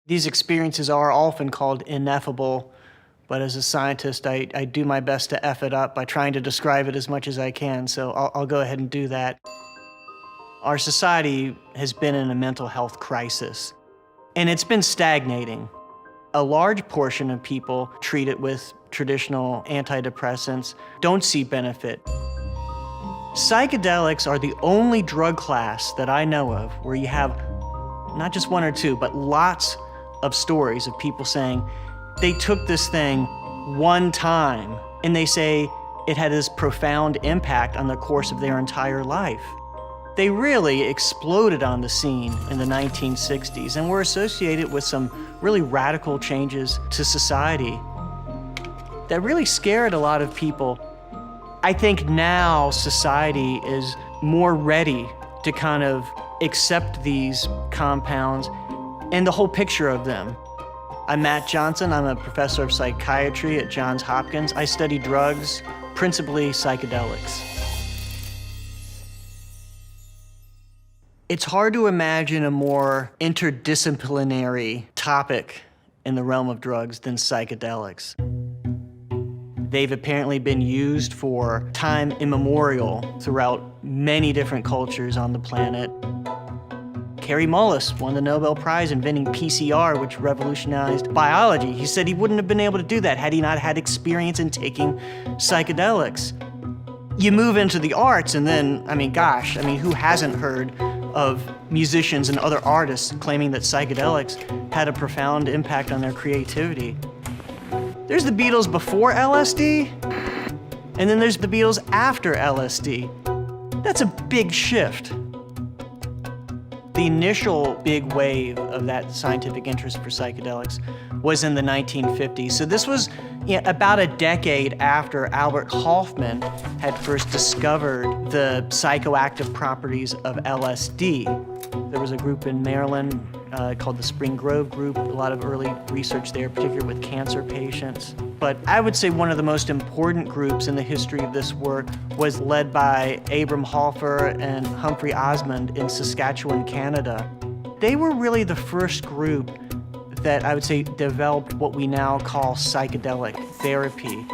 These experiences are often called ineffable, but as a scientist, I do my best to F it up by trying to describe it as much as I can, so I'll go ahead and do that. Our society has been in a mental health crisis, and it's been stagnating. A large portion of people treated with traditional antidepressants don't see benefit. Psychedelics are the only drug class that I know of where you have not just one or two, but lots of stories of people saying they took this thing one time and they say it had this profound impact on the course of their entire life. They really exploded on the scene in the 1960s and were associated with some really radical changes to society that really scared a lot of people. I think now society is more ready to kind of accept these compounds and the whole picture of them. I'm Matt Johnson. I'm a professor of psychiatry at Johns Hopkins. I study drugs, principally psychedelics. It's hard to imagine a more interdisciplinary topic in the realm of drugs than psychedelics. They've apparently been used for time immemorial throughout many different cultures on the planet. Kary Mullis won the Nobel Prize inventing PCR, which revolutionized biology. He said he wouldn't have been able to do that had he not had experience in taking psychedelics. You move into the arts and then, who hasn't heard of musicians and other artists claiming that psychedelics had a profound impact on their creativity? There's the Beatles before LSD, and then there's the Beatles after LSD. That's a big shift. The initial big wave of that scientific interest for psychedelics was in the 1950s. So this was about a decade after Albert Hofmann had first discovered the psychoactive properties of LSD. There was a group in Maryland called the Spring Grove Group, a lot of early research there, particularly with cancer patients. But I would say one of the most important groups in the history of this work was led by Abram Halfer and Humphrey Osmond in Saskatchewan, Canada. They were really the first group that I would say developed what we now call psychedelic therapy.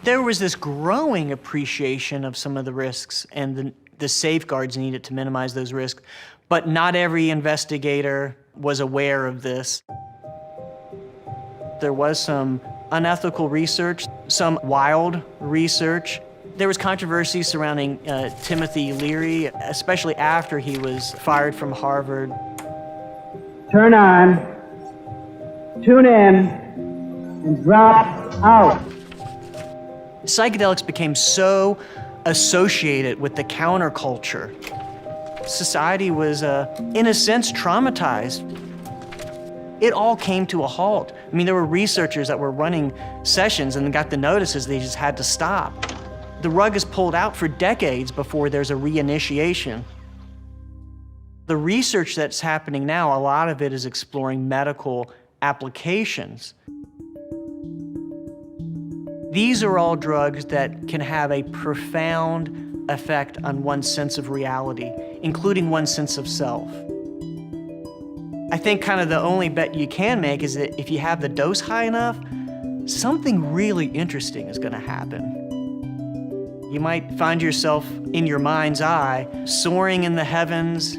There was this growing appreciation of some of the risks and the safeguards needed to minimize those risks, but not every investigator was aware of this. There was some unethical research, some wild research. There was controversy surrounding Timothy Leary, especially after he was fired from Harvard. Turn on, tune in, and drop out. Psychedelics became so associated with the counterculture. Society was, in a sense, traumatized. It all came to a halt. I mean, there were researchers that were running sessions and got the notices they just had to stop. The rug is pulled out for decades before there's a reinitiation. The research that's happening now, a lot of it is exploring medical applications. These are all drugs that can have a profound effect on one's sense of reality, including one's sense of self. I think kind of the only bet you can make is that if you have the dose high enough, something really interesting is gonna happen. You might find yourself in your mind's eye, soaring in the heavens,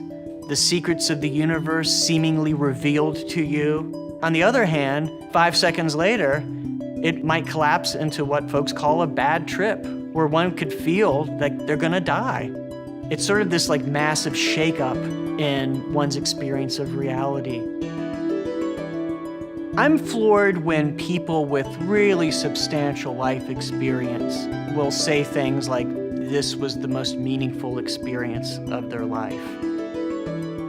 the secrets of the universe seemingly revealed to you. On the other hand, 5 seconds later, it might collapse into what folks call a bad trip, where one could feel like they're gonna die. It's sort of this like massive shakeup in one's experience of reality. I'm floored when people with really substantial life experience will say things like, this was the most meaningful experience of their life.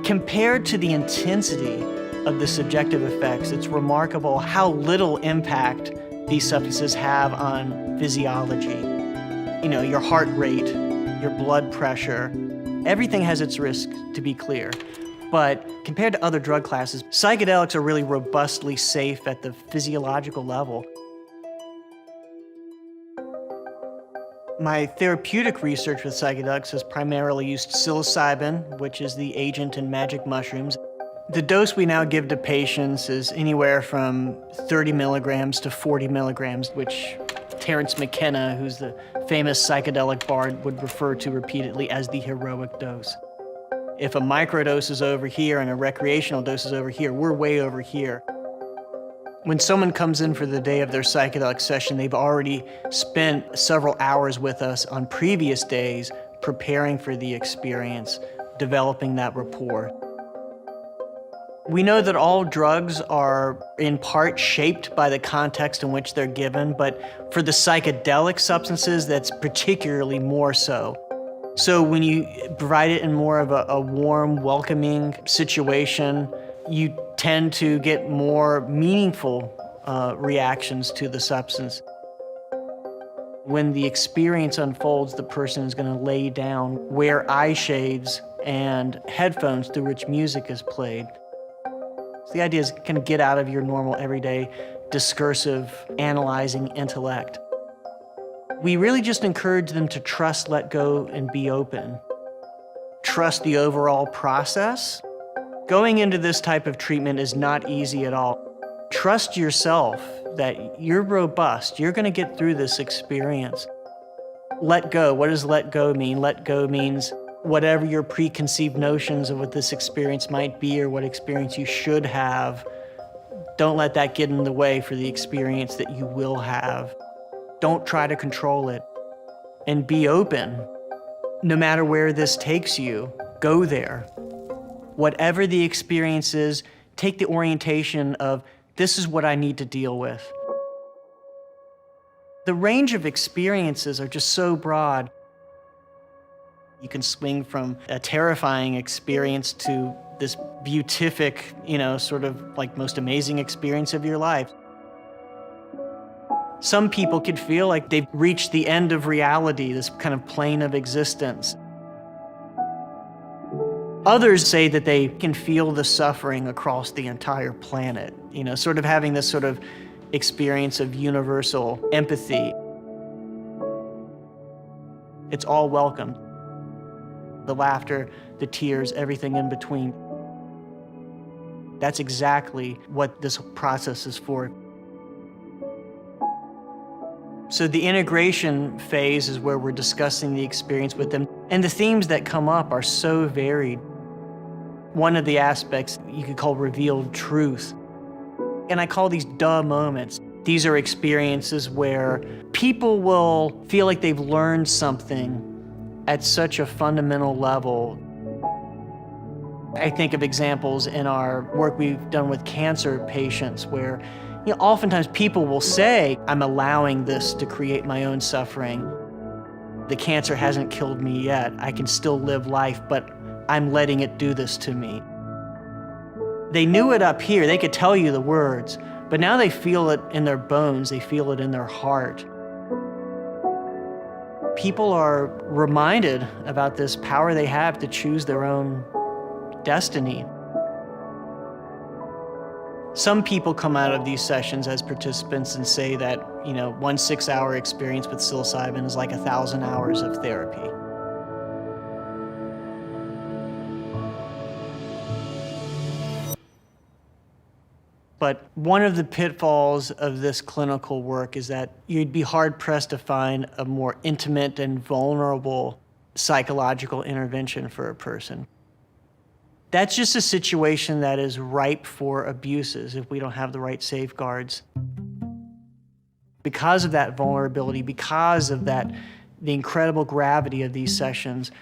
Compared to the intensity of the subjective effects, it's remarkable how little impact these substances have on physiology. You know, your heart rate, your blood pressure, everything has its risk, to be clear. But compared to other drug classes, psychedelics are really robustly safe at the physiological level. My therapeutic research with psychedelics has primarily used psilocybin, which is the agent in magic mushrooms. The dose we now give to patients is anywhere from 30 milligrams to 40 milligrams, which Terence McKenna, who's the famous psychedelic bard, would refer to repeatedly as the heroic dose. If a microdose is over here and a recreational dose is over here, we're way over here. When someone comes in for the day of their psychedelic session, they've already spent several hours with us on previous days preparing for the experience, developing that rapport. We know that all drugs are in part shaped by the context in which they're given, but for the psychedelic substances, that's particularly more so. So when you provide it in more of a warm, welcoming situation, you tend to get more meaningful reactions to the substance. When the experience unfolds, the person is going to lay down, wear eye shades and headphones through which music is played. The idea is kind of get out of your normal, everyday, discursive, analyzing intellect. We really just encourage them to trust, let go, and be open. Trust the overall process. Going into this type of treatment is not easy at all. Trust yourself that you're robust. You're going to get through this experience. Let go. What does let go mean? Let go means whatever your preconceived notions of what this experience might be or what experience you should have, don't let that get in the way for the experience that you will have. Don't try to control it. And be open. No matter where this takes you, go there. Whatever the experience is, take the orientation of, this is what I need to deal with. The range of experiences are just so broad. You can swing from a terrifying experience to this beatific, sort of like most amazing experience of your life. Some people could feel like they've reached the end of reality, this kind of plane of existence. Others say that they can feel the suffering across the entire planet, sort of having this sort of experience of universal empathy. It's all welcomed. The laughter, the tears, everything in between. That's exactly what this process is for. So the integration phase is where we're discussing the experience with them, and the themes that come up are so varied. One of the aspects you could call revealed truth. And I call these duh moments. These are experiences where people will feel like they've learned something at such a fundamental level. I think of examples in our work we've done with cancer patients where, oftentimes people will say, I'm allowing this to create my own suffering. The cancer hasn't killed me yet. I can still live life, but I'm letting it do this to me. They knew it up here. They could tell you the words, but now they feel it in their bones. They feel it in their heart. People are reminded about this power they have to choose their own destiny. Some people come out of these sessions as participants and say that, 1 6-hour experience with psilocybin is like 1,000 hours of therapy. But one of the pitfalls of this clinical work is that you'd be hard-pressed to find a more intimate and vulnerable psychological intervention for a person. That's just a situation that is ripe for abuses if we don't have the right safeguards. Because of that vulnerability, because of the incredible gravity of these sessions,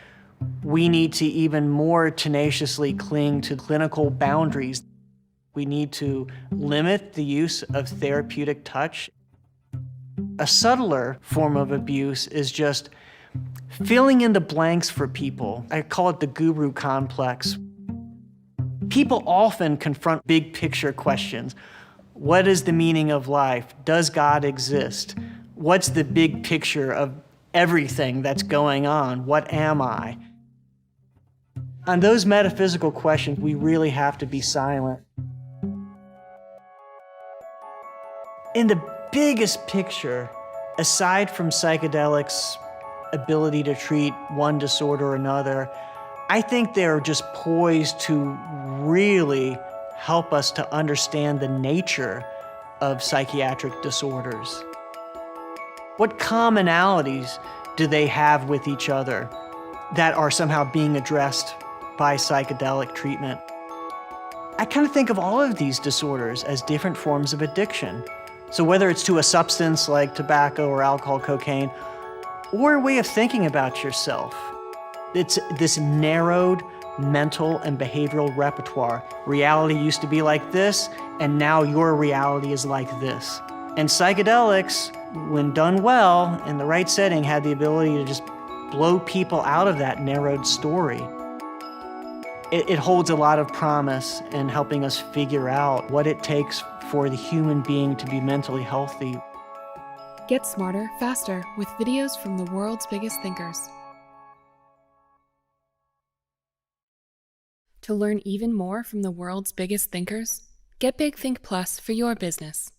we need to even more tenaciously cling to clinical boundaries. We need to limit the use of therapeutic touch. A subtler form of abuse is just filling in the blanks for people. I call it the guru complex. People often confront big picture questions. What is the meaning of life? Does God exist? What's the big picture of everything that's going on? What am I? On those metaphysical questions, we really have to be silent. In the biggest picture, aside from psychedelics' ability to treat one disorder or another, I think they're just poised to really help us to understand the nature of psychiatric disorders. What commonalities do they have with each other that are somehow being addressed by psychedelic treatment? I kind of think of all of these disorders as different forms of addiction. So whether it's to a substance like tobacco or alcohol, cocaine, or a way of thinking about yourself, it's this narrowed mental and behavioral repertoire. Reality used to be like this, and now your reality is like this. And psychedelics, when done well, in the right setting, had the ability to just blow people out of that narrowed story. It holds a lot of promise in helping us figure out what it takes for the human being to be mentally healthy. Get smarter, faster with videos from the world's biggest thinkers. To learn even more from the world's biggest thinkers, get Big Think Plus for your business.